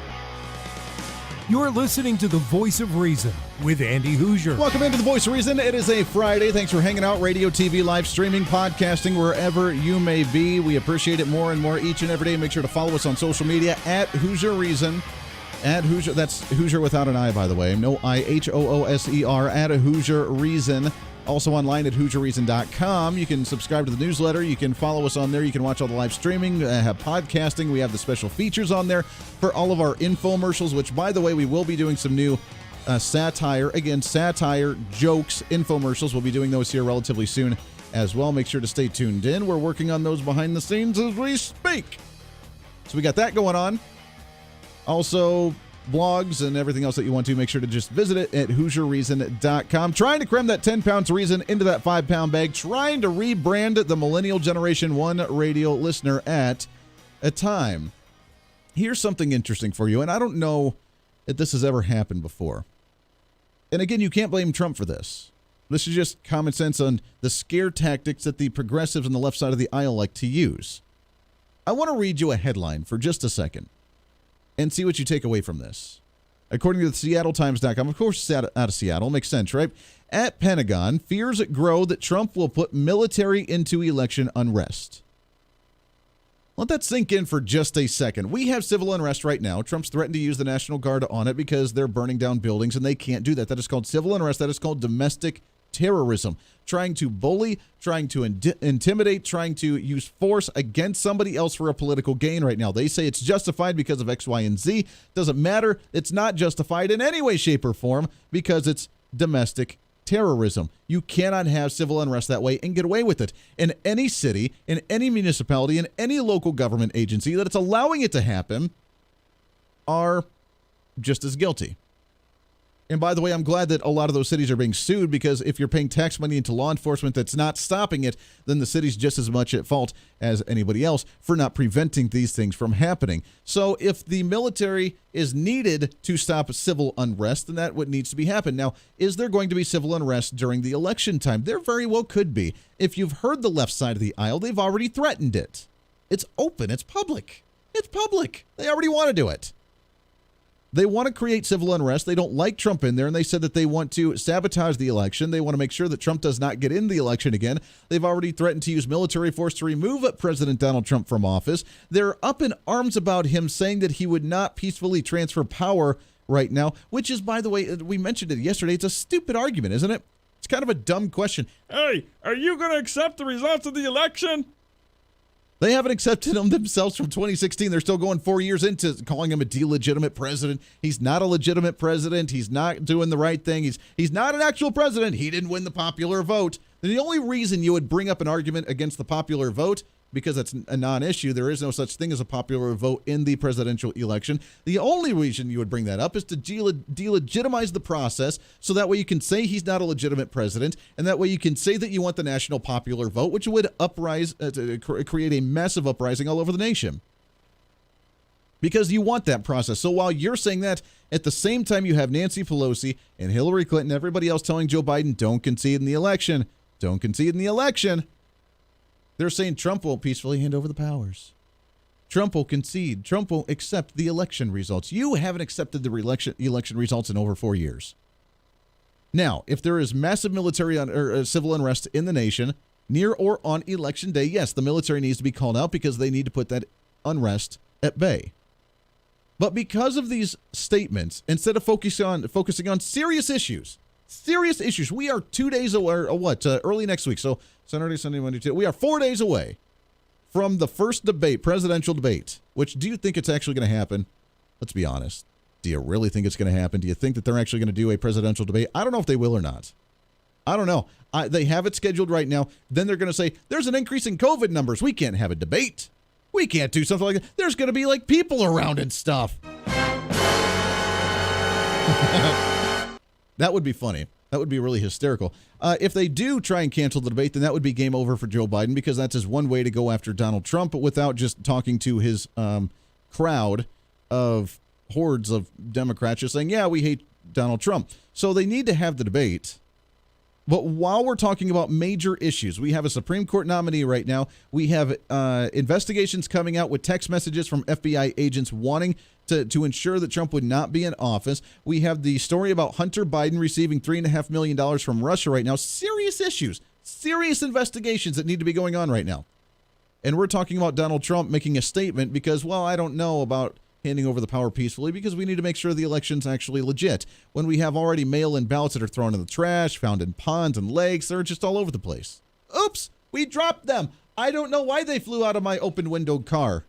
Speaker 2: You're listening to the Voice of Reason with Andy Hooser.
Speaker 3: Welcome into the Voice of Reason. It is a Friday. Thanks for hanging out. Radio, TV, live streaming, podcasting, wherever you may be. We appreciate it more and more each and every day. Make sure to follow us on social media at Hooser Reason. At Hooser, that's Hooser without an I, by the way. No I, Hooser, at a Hooser Reason. Also online at HooserReason.com. You can subscribe to the newsletter. You can follow us on there. You can watch all the live streaming, have podcasting. We have the special features on there for all of our infomercials, which, by the way, we will be doing some new satire, jokes, infomercials. We'll be doing those here relatively soon as well. Make sure to stay tuned in. We're working on those behind the scenes as we speak. So we got that going on. Also, blogs and everything else that you want to, make sure to just visit it at HooserReason.com. Trying to cram that 10 pounds of reason into that 5-pound bag, trying to rebrand the millennial generation one radio listener at a time. Here's something interesting for you, and I don't know if this has ever happened before. And again, you can't blame Trump for this. This is just common sense on the scare tactics that the progressives on the left side of the aisle like to use. I want to read you a headline for just a second and see what you take away from this. According to the SeattleTimes.com, of course, it's out of Seattle. Makes sense, right? At Pentagon, fears grow that Trump will put military into election unrest. Let that sink in for just a second. We have civil unrest right now. Trump's threatened to use the National Guard on it because they're burning down buildings, and they can't do that. That is called civil unrest. That is called domestic terrorism. Trying to bully, trying to intimidate, trying to use force against somebody else for a political gain right now. They say it's justified because of X, Y, and Z. Doesn't matter. It's not justified in any way, shape, or form because it's domestic terrorism. You cannot have civil unrest that way and get away with it. In any city, in any municipality, in any local government agency that it's allowing it to happen are just as guilty. And by the way, I'm glad that a lot of those cities are being sued, because if you're paying tax money into law enforcement that's not stopping it, then the city's just as much at fault as anybody else for not preventing these things from happening. So if the military is needed to stop civil unrest, then that's what needs to be happening. Now, is there going to be civil unrest during the election time? There very well could be. If you've heard the left side of the aisle, they've already threatened it. It's open. It's public. It's public. They already want to do it. They want to create civil unrest. They don't like Trump in there, and they said that they want to sabotage the election. They want to make sure that Trump does not get in the election again. They've already threatened to use military force to remove President Donald Trump from office. They're up in arms about him, saying that he would not peacefully transfer power right now, which is, by the way, we mentioned it yesterday. It's a stupid argument, isn't it? It's kind of a dumb question. Hey, are you going to accept the results of the election? They haven't accepted him themselves from 2016. They're still going 4 years into calling him a delegitimate president. He's not a legitimate president. He's not doing the right thing. He's not an actual president. He didn't win the popular vote. The only reason you would bring up an argument against the popular vote, because it's a non-issue, there is no such thing as a popular vote in the presidential election. The only reason you would bring that up is to delegitimize the process, so that way you can say he's not a legitimate president, and that way you can say that you want the national popular vote, which would create a massive uprising all over the nation. Because you want that process. So while you're saying that, at the same time you have Nancy Pelosi and Hillary Clinton, everybody else telling Joe Biden, don't concede in the election. Don't concede in the election. They're saying Trump will peacefully hand over the powers. Trump will concede. Trump will accept the election results. You haven't accepted the election results in over 4 years. Now, if there is massive military or civil unrest in the nation near or on election day, yes, the military needs to be called out because they need to put that unrest at bay. But because of these statements, instead of focusing on serious issues, we are 2 days away, or early next week. So Saturday, Sunday, Monday, Tuesday. We are 4 days away from the first debate, presidential debate. Which, do you think it's actually going to happen? Let's be honest. Do you really think it's going to happen? Do you think that they're actually going to do a presidential debate? I don't know if they will or not. I don't know. They have it scheduled right now. Then they're going to say, there's an increase in COVID numbers. We can't have a debate. We can't do something like that. There's going to be like people around and stuff. That would be funny. That would be really hysterical. If they do try and cancel the debate, then that would be game over for Joe Biden, because that's his one way to go after Donald Trump, but without just talking to his crowd of hordes of Democrats just saying, yeah, we hate Donald Trump. So they need to have the debate. But while we're talking about major issues, we have a Supreme Court nominee right now. We have investigations coming out with text messages from FBI agents wanting to ensure that Trump would not be in office. We have the story about Hunter Biden receiving $3.5 million from Russia right now. Serious issues, serious investigations that need to be going on right now. And we're talking about Donald Trump making a statement because, well, I don't know about handing over the power peacefully because we need to make sure the election's actually legit. When we have already mail-in ballots that are thrown in the trash, found in ponds and lakes, they're just all over the place. Oops, we dropped them. I don't know why they flew out of my open-windowed car.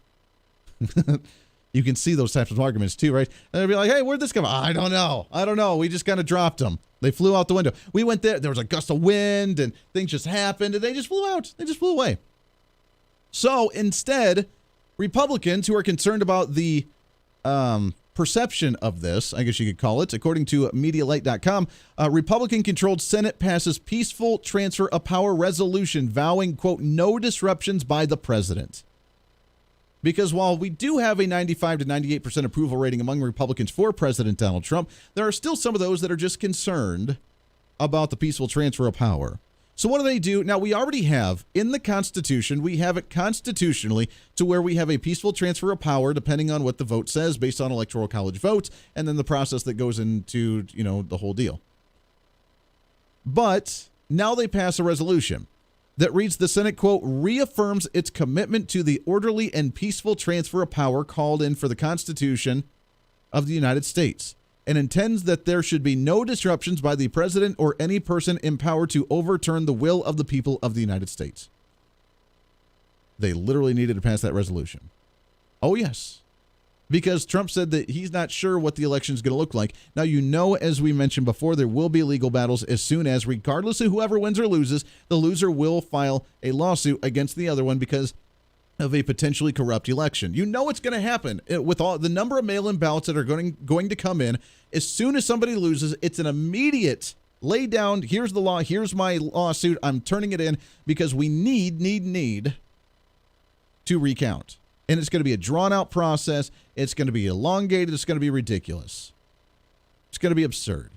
Speaker 3: You can see those types of arguments too, right? And they'll be like, hey, where'd this come from? I don't know. We just kind of dropped them. They flew out the window. We went there. There was a gust of wind and things just happened and they just flew out. They just flew away. So instead, Republicans who are concerned about the perception of this, I guess you could call it, according to MediaLite.com, Republican-controlled Senate passes peaceful transfer of power resolution vowing, quote, no disruptions by the president. Because while we do have a 95 to 98% approval rating among Republicans for President Donald Trump, there are still some of those that are just concerned about the peaceful transfer of power. So what do they do? Now, we already have in the Constitution, we have it constitutionally to where we have a peaceful transfer of power depending on what the vote says based on Electoral College votes and then the process that goes into, the whole deal. But now they pass a resolution that reads the Senate, quote, reaffirms its commitment to the orderly and peaceful transfer of power called in for the Constitution of the United States and intends that there should be no disruptions by the president or any person empowered to overturn the will of the people of the United States. They literally needed to pass that resolution. Oh, yes. Because Trump said that he's not sure what the election is going to look like. Now, as we mentioned before, there will be legal battles as soon as, regardless of whoever wins or loses, the loser will file a lawsuit against the other one because of a potentially corrupt election. It's going to happen with all the number of mail-in ballots that are going to come in. As soon as somebody loses, it's an immediate lay down. Here's the law. Here's my lawsuit. I'm turning it in because we need to recount. And it's going to be a drawn-out process. It's going to be elongated. It's going to be ridiculous. It's going to be absurd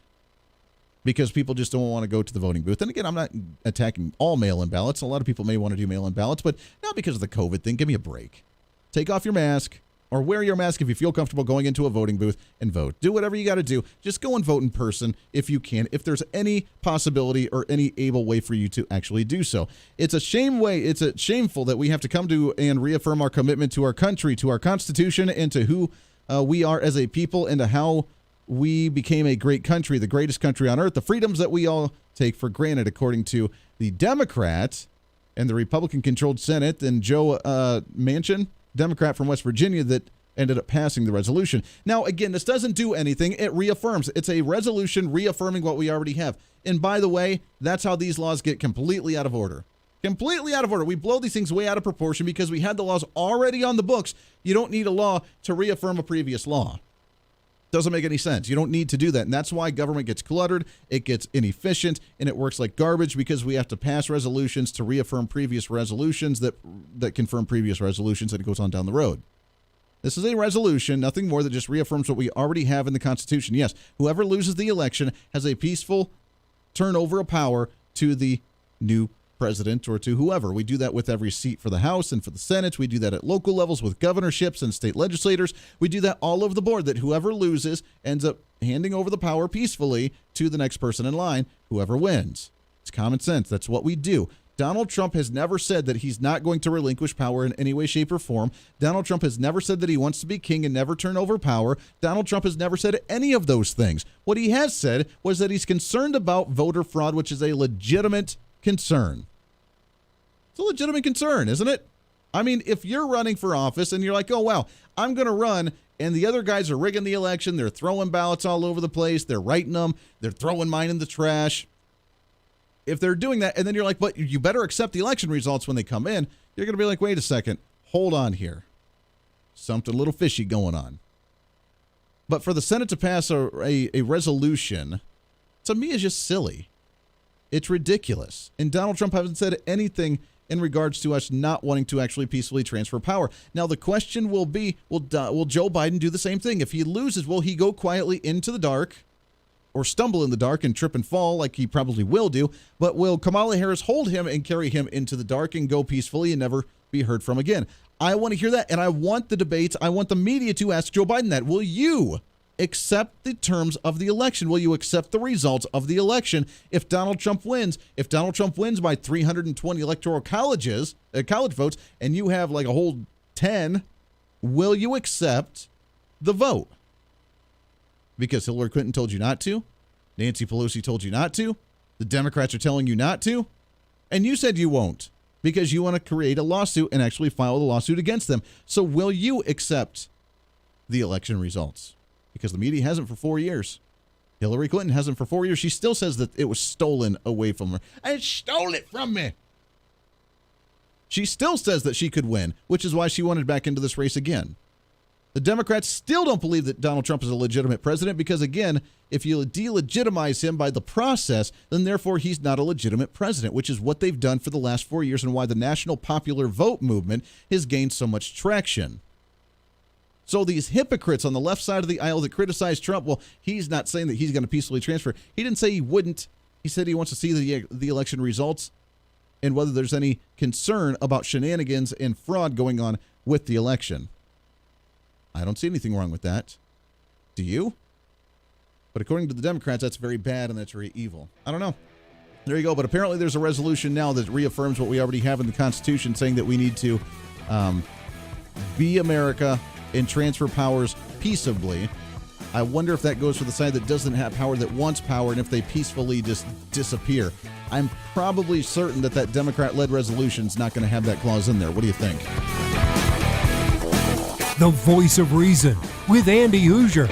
Speaker 3: because people just don't want to go to the voting booth. And again, I'm not attacking all mail-in ballots. A lot of people may want to do mail-in ballots, but not because of the COVID thing. Give me a break. Take off your mask or wear your mask if you feel comfortable going into a voting booth and vote. Do whatever you got to do. Just go and vote in person if you can, if there's any possibility or any able way for you to actually do so. It's a shameful that we have to come to and reaffirm our commitment to our country, to our Constitution, and to who we are as a people and to how we became a great country, the greatest country on earth, the freedoms that we all take for granted, according to the Democrat and the Republican-controlled Senate and Joe Manchin, Democrat from West Virginia, that ended up passing the resolution. Now, again, this doesn't do anything. It reaffirms. It's a resolution reaffirming what we already have. And by the way, that's how these laws get completely out of order. Completely out of order. We blow these things way out of proportion because we had the laws already on the books. You don't need a law to reaffirm a previous law. Doesn't make any sense. You don't need to do that. And that's why government gets cluttered, it gets inefficient, and it works like garbage because we have to pass resolutions to reaffirm previous resolutions that confirm previous resolutions, and it goes on down the road. This is a resolution, nothing more, that just reaffirms what we already have in the Constitution. Yes, whoever loses the election has a peaceful turnover of power to the new president or to whoever. We do that with every seat for the House and for the Senate. We do that at local levels with governorships and state legislators. We do that all over the board, that whoever loses ends up handing over the power peacefully to the next person in line, whoever wins. It's common sense. That's what we do. Donald Trump has never said that he's not going to relinquish power in any way, shape, or form. Donald Trump has never said that he wants to be king and never turn over power. Donald Trump has never said any of those things. What he has said was that he's concerned about voter fraud, which is a legitimate concern. It's a legitimate concern, isn't it? I mean, if you're running for office and you're like, oh, wow, I'm going to run, and the other guys are rigging the election, they're throwing ballots all over the place, they're writing them, they're throwing mine in the trash. If they're doing that, and then you're like, but you better accept the election results when they come in, you're going to be like, wait a second, hold on here. Something a little fishy going on. But for the Senate to pass a resolution, to me, is just silly. It's ridiculous. And Donald Trump hasn't said anything in regards to us not wanting to actually peacefully transfer power. Now, the question will be, will Joe Biden do the same thing? If he loses, will he go quietly into the dark or stumble in the dark and trip and fall like he probably will do? But will Kamala Harris hold him and carry him into the dark and go peacefully and never be heard from again? I want to hear that, and I want the debates. I want the media to ask Joe Biden that. Will you accept the terms of the election? Will you accept the results of the election if Donald Trump wins? If Donald Trump wins by 320 electoral college votes, and you have like a whole 10, will you accept the vote? Because Hillary Clinton told you not to, Nancy Pelosi told you not to, the Democrats are telling you not to, and you said you won't because you want to create a lawsuit and actually file the lawsuit against them. So will you accept the election results? Because the media hasn't for 4 years. Hillary Clinton hasn't for 4 years. She still says that it was stolen away from her. I stole it from me. She still says that she could win, which is why she wanted back into this race again. The Democrats still don't believe that Donald Trump is a legitimate president because, again, if you delegitimize him by the process, then therefore he's not a legitimate president, which is what they've done for the last 4 years and why the national popular vote movement has gained so much traction. So these hypocrites on the left side of the aisle that criticize Trump, well, he's not saying that he's going to peacefully transfer. He didn't say he wouldn't. He said he wants to see the election results and whether there's any concern about shenanigans and fraud going on with the election. I don't see anything wrong with that. Do you? But according to the Democrats, that's very bad and that's very evil. I don't know. There you go. But apparently there's a resolution now that reaffirms what we already have in the Constitution, saying that we need to be America and transfer powers peaceably. I wonder if that goes for the side that doesn't have power, that wants power, and if they peacefully just disappear. I'm probably certain that that Democrat-led resolution is not going to have that clause in there. What do you think?
Speaker 2: The Voice of Reason with Andy Hooser.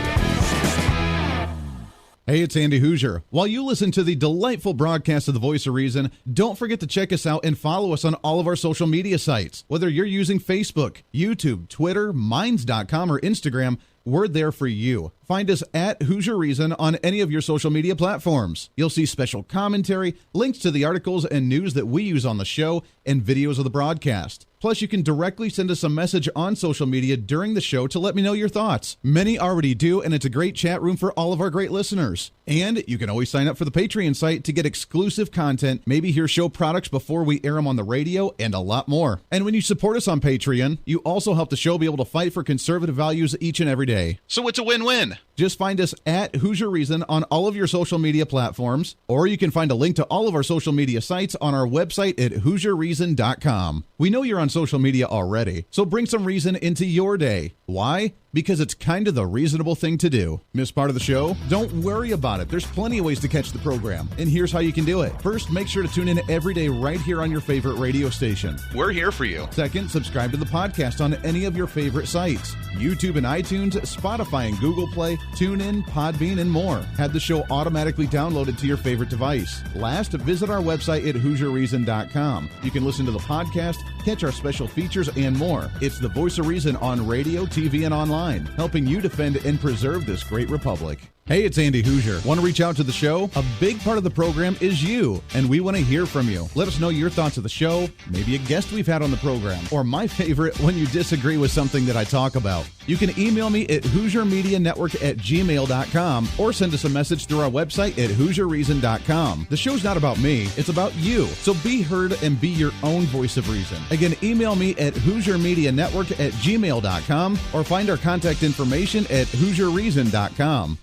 Speaker 3: Hey, it's Andy Hooser. While you listen to the delightful broadcast of The Voice of Reason, don't forget to check us out and follow us on all of our social media sites. Whether you're using Facebook, YouTube, Twitter, Minds.com, or Instagram, we're there for you. Find us at Hooser Reason on any of your social media platforms. You'll see special commentary, links to the articles and news that we use on the show, and videos of the broadcast. Plus, you can directly send us a message on social media during the show to let me know your thoughts. Many already do, and it's a great chat room for all of our great listeners. And you can always sign up for the Patreon site to get exclusive content, maybe hear show products before we air them on the radio, and a lot more. And when you support us on Patreon, you also help the show be able to fight for conservative values each and every day. So it's a win-win. Just find us at Hooser Reason on all of your social media platforms, or you can find a link to all of our social media sites on our website at HooserReason.com. We know you're on social media already, so bring some reason into your day. Why? Because it's kind of the reasonable thing to do. Miss part of the show? Don't worry about it. There's plenty of ways to catch the program, and here's how you can do it. First, make sure to tune in every day right here on your favorite radio station.
Speaker 6: We're here for you.
Speaker 3: Second, subscribe to the podcast on any of your favorite sites. YouTube and iTunes, Spotify and Google Play, TuneIn, Podbean, and more. Have the show automatically downloaded to your favorite device. Last, visit our website at HooserReason.com. You can listen to the podcast, catch our special features, and more. It's the voice of reason on radio, TV, and online, helping you defend and preserve this great republic. Hey, it's Andy Hooser. Want to reach out to the show? A big part of the program is you, and we want to hear from you. Let us know your thoughts of the show, maybe a guest we've had on the program, or my favorite, when you disagree with something that I talk about. You can email me at HooserMediaNetwork@gmail.com or send us a message through our website at HooserReason.com. The show's not about me, it's about you. So be heard and be your own voice of reason. Again, email me at HooserMediaNetwork@gmail.com or find our contact information at HooserReason.com.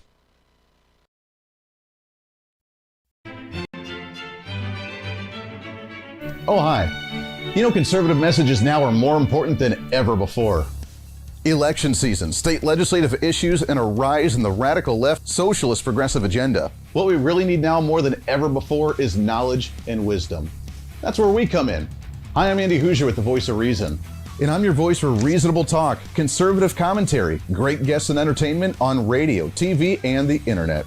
Speaker 5: Oh, hi. You know, conservative messages now are more important than ever before. Election season, state legislative issues, and a rise in the radical left socialist progressive agenda. What we really need now more than ever before is knowledge and wisdom. That's where we come in. Hi, I'm Andy Hooser with the Voice of Reason. And I'm your voice for reasonable talk, conservative commentary, great guests and entertainment on radio, TV, and the internet.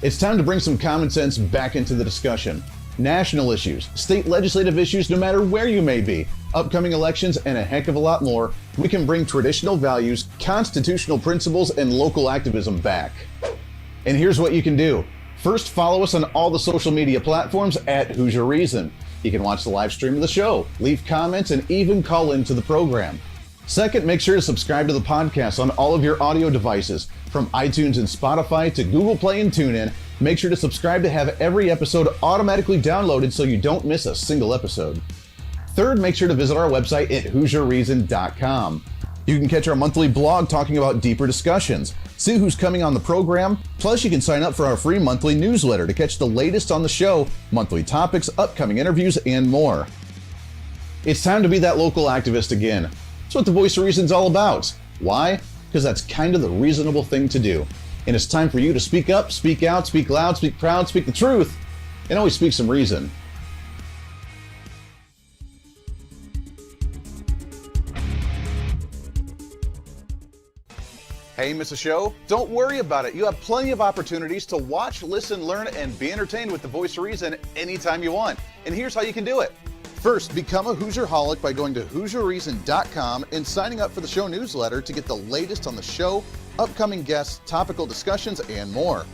Speaker 5: It's time to bring some common sense back into the discussion. National issues, state legislative issues, no matter where you may be, upcoming elections, and a heck of a lot more, we can bring traditional values, constitutional principles, and local activism back. And here's what you can do. First, follow us on all the social media platforms at Hooser Reason. You can watch the live stream of the show, leave comments, and even call into the program. Second, make sure to subscribe to the podcast on all of your audio devices, from iTunes and Spotify to Google Play and TuneIn. Make sure to subscribe to have every episode automatically downloaded so you don't miss a single episode. Third, make sure to visit our website at HooserReason.com. You can catch our monthly blog talking about deeper discussions, see who's coming on the program, plus you can sign up for our free monthly newsletter to catch the latest on the show, monthly topics, upcoming interviews, and more. It's time to be that local activist again. That's what the Voice of Reason's all about. Why? Because that's kind of the reasonable thing to do. And it's time for you to speak up, speak out, speak loud, speak proud, speak the truth, and always speak some reason. Hey, miss a show? Don't worry about it. You have plenty of opportunities to watch, listen, learn, and be entertained with the Voice of Reason anytime you want. And here's how you can do it. First, become a Hooserholic by going to HooserReason.com and signing up for the show newsletter to get the latest on the show, upcoming guests, topical discussions, and more.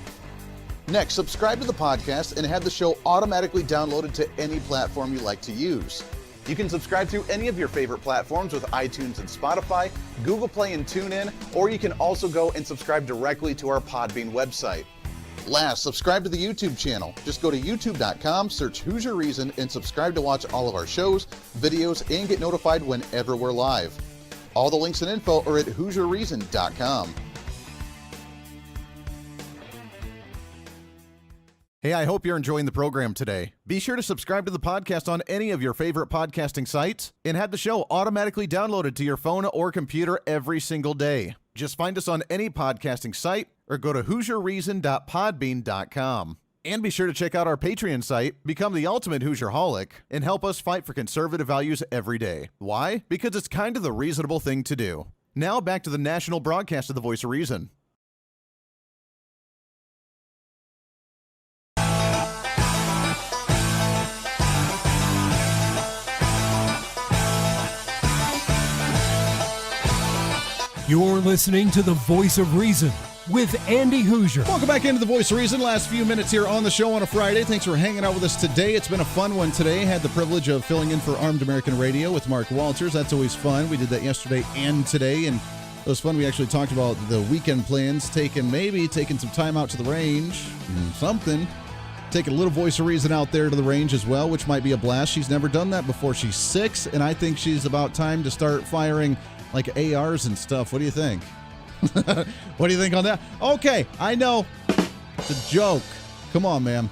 Speaker 5: Next, subscribe to the podcast and have the show automatically downloaded to any platform you like to use. You can subscribe through any of your favorite platforms with iTunes and Spotify, Google Play and TuneIn, or you can also go and subscribe directly to our Podbean website. Last, subscribe to the YouTube channel. Just go to youtube.com, search Hooser Reason, and subscribe to watch all of our shows, videos, and get notified whenever we're live. All the links and info are at HooserReason.com.
Speaker 3: Hey, I hope you're enjoying the program today. Be sure to subscribe to the podcast on any of your favorite podcasting sites and have the show automatically downloaded to your phone or computer every single day. Just find us on any podcasting site or go to HooserReason.podbean.com. And be sure to check out our Patreon site, become the ultimate Hooserholic, and help us fight for conservative values every day. Why? Because it's kind of the reasonable thing to do. Now back to the national broadcast of the Voice of Reason.
Speaker 2: You're listening to the Voice of Reason with Andy Hooser.
Speaker 3: Welcome back into the Voice of Reason. Last few minutes here on the show on a Friday. Thanks for hanging out with us today. It's been a fun one today. Had the privilege of filling in for Armed American Radio with Mark Walters. That's always fun. We did that yesterday and today, and it was fun. We actually talked about the weekend plans, taking some time out to the range, something. Taking a little Voice of Reason out there to the range as well, which might be a blast. She's never done that before. She's 6, and I think she's about time to start firing like ARs and stuff. What do you think? What do you think on that? Okay, I know. It's a joke. Come on, man.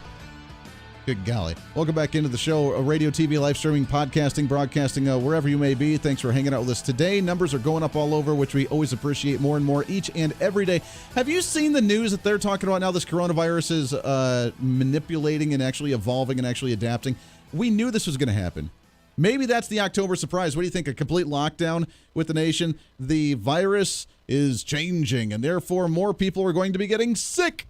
Speaker 3: Good golly. Welcome back into the show. Radio, TV, live streaming, podcasting, broadcasting, wherever you may be. Thanks for hanging out with us today. Numbers are going up all over, which we always appreciate more and more each and every day. Have you seen the news that they're talking about now? This coronavirus is manipulating and actually evolving and actually adapting. We knew this was going to happen. Maybe that's the October surprise. What do you think? A complete lockdown with the nation? The virus is changing, and therefore more people are going to be getting sick.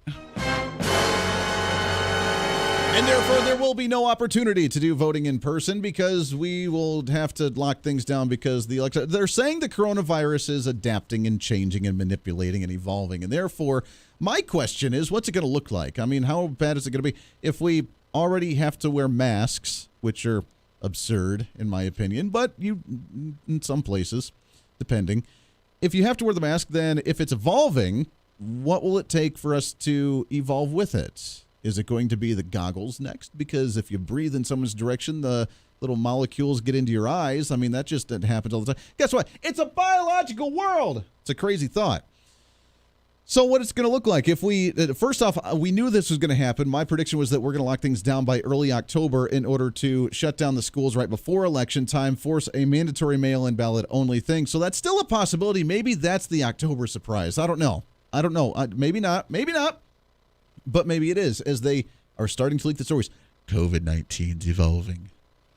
Speaker 3: And therefore, there will be no opportunity to do voting in person because we will have to lock things down because they're saying the coronavirus is adapting and changing and manipulating and evolving. And therefore, my question is, what's it going to look like? I mean, how bad is it going to be if we already have to wear masks, which are absurd in my opinion, but in some places, depending. If you have to wear the mask, then if it's evolving, what will it take for us to evolve with it? Is it going to be the goggles next? Because if you breathe in someone's direction, the little molecules get into your eyes. I mean, that happens all the time. Guess what? It's a biological world. It's a crazy thought. So what it's going to look like if first off, we knew this was going to happen. My prediction was that we're going to lock things down by early October in order to shut down the schools right before election time, force a mandatory mail-in ballot only thing. So that's still a possibility. Maybe that's the October surprise. I don't know. Maybe not. But maybe it is, as they are starting to leak the stories. COVID-19's evolving.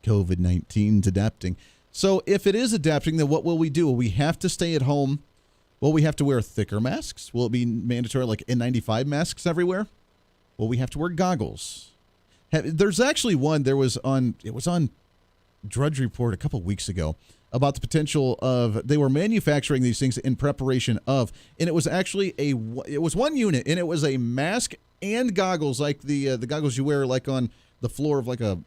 Speaker 3: COVID-19's adapting. So if it is adapting, then what will we do? Will we have to stay at home? Will we have to wear thicker masks? Will it be mandatory, like N95 masks everywhere? Will we have to wear goggles? There's actually one, it was on Drudge Report a couple weeks ago, about the potential of, they were manufacturing these things in preparation of, and it was actually it was one unit, and it was a mask and goggles, like the goggles you wear like on the floor of like a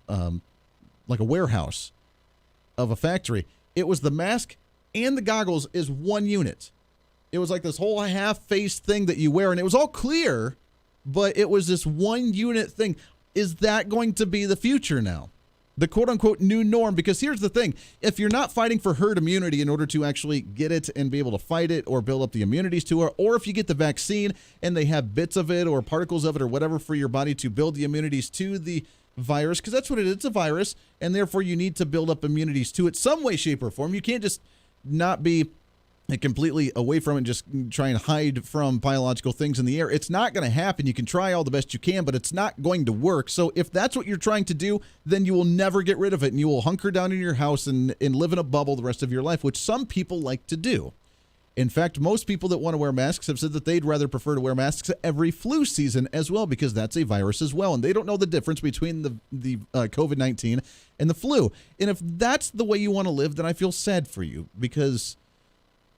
Speaker 3: warehouse of a factory. It was the mask and the goggles is one unit. It was like this whole half-face thing that you wear, and it was all clear, but it was this one unit thing. Is that going to be the future now? The quote-unquote new norm? Because here's the thing. If you're not fighting for herd immunity in order to actually get it and be able to fight it or build up the immunities to it, or if you get the vaccine and they have bits of it or particles of it or whatever for your body to build the immunities to the virus, because that's what it is, it's a virus, and therefore you need to build up immunities to it some way, shape, or form. You can't just not be completely away from it and just try and hide from biological things in the air. It's not going to happen. You can try all the best you can, but it's not going to work. So if that's what you're trying to do, then you will never get rid of it, and you will hunker down in your house and live in a bubble the rest of your life, which some people like to do. In fact, most people that want to wear masks have said that they'd rather prefer to wear masks every flu season as well, because that's a virus as well, and they don't know the difference between the COVID-19 and the flu. And if that's the way you want to live, then I feel sad for you, because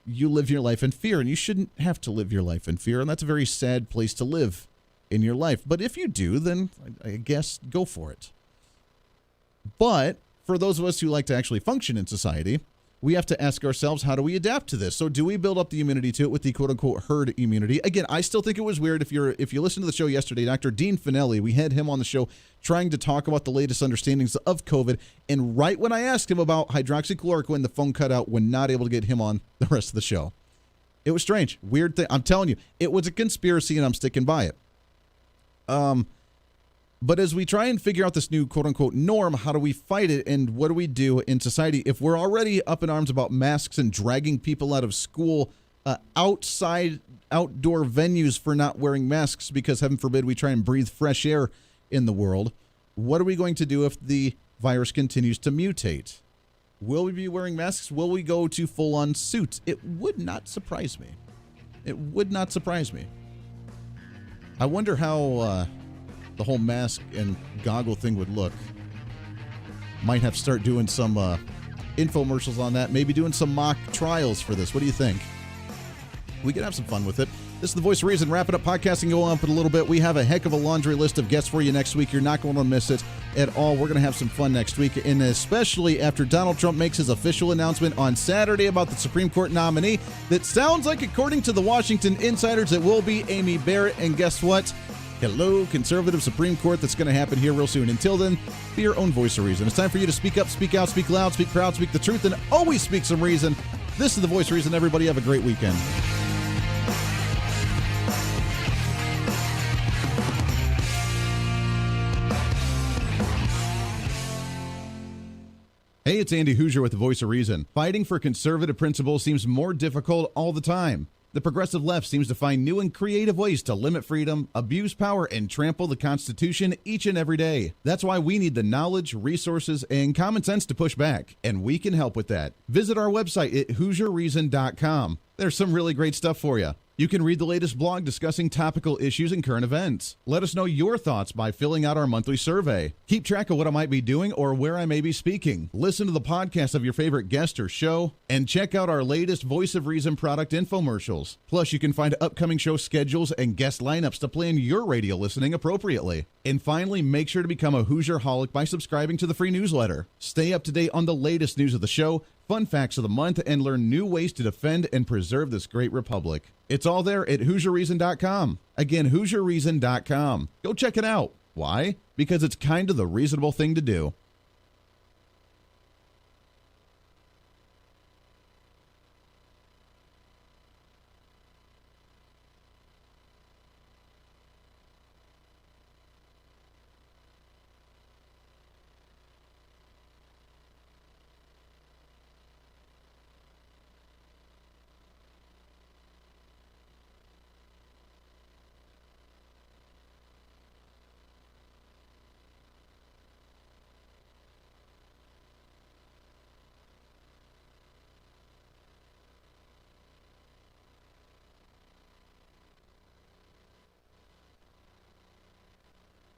Speaker 3: you live your life in fear, and you shouldn't have to live your life in fear, and that's a very sad place to live in your life. But if you do, then I guess go for it. But for those of us who like to actually function in society, we have to ask ourselves, how do we adapt to this? So do we build up the immunity to it with the quote-unquote herd immunity? Again, I still think it was weird. If you listened to the show yesterday, Dr. Dean Finelli, we had him on the show trying to talk about the latest understandings of COVID, and right when I asked him about hydroxychloroquine, the phone cut out when not able to get him on the rest of the show. It was strange. Weird thing. I'm telling you, it was a conspiracy, and I'm sticking by it. But as we try and figure out this new quote-unquote norm, how do we fight it, and what do we do in society if we're already up in arms about masks and dragging people out of school, outdoor venues for not wearing masks because, heaven forbid, we try and breathe fresh air in the world? What are we going to do if the virus continues to mutate? Will we be wearing masks? Will we go to full-on suits? It would not surprise me. It would not surprise me. I wonder how the whole mask and goggle thing would look. Might have to start doing some infomercials on that, maybe doing some mock trials for this. What do you think? We could have some fun with it. This is The Voice of Reason. Wrap it up. Podcasting go on for a little bit. We have a heck of a laundry list of guests for you next week. You're not going to miss it at all. We're going to have some fun next week, and especially after Donald Trump makes his official announcement on Saturday about the Supreme Court nominee that sounds like, according to the Washington insiders, it will be Amy Barrett. And guess what? Hello, conservative Supreme Court. That's going to happen here real soon. Until then, be your own voice of reason. It's time for you to speak up, speak out, speak loud, speak proud, speak the truth, and always speak some reason. This is The Voice of Reason. Everybody have a great weekend. Hey, it's Andy Hooser with the Voice of Reason. Fighting for conservative principles seems more difficult all the time. The progressive left seems to find new and creative ways to limit freedom, abuse power, and trample the Constitution each and every day. That's why we need the knowledge, resources, and common sense to push back, and we can help with that. Visit our website at HooserReason.com. There's some really great stuff for you. You can read the latest blog discussing topical issues and current events. Let us know your thoughts by filling out our monthly survey. Keep track of what I might be doing or where I may be speaking. Listen to the podcast of your favorite guest or show, and check out our latest Voice of Reason product infomercials. Plus, you can find upcoming show schedules and guest lineups to plan your radio listening appropriately. And finally, make sure to become a Hoosier-holic by subscribing to the free newsletter. Stay up to date on the latest news of the show, fun facts of the month, and learn new ways to defend and preserve this great republic. It's all there at HooserReason.com. Again, HooserReason.com. Go check it out. Why? Because it's kind of the reasonable thing to do.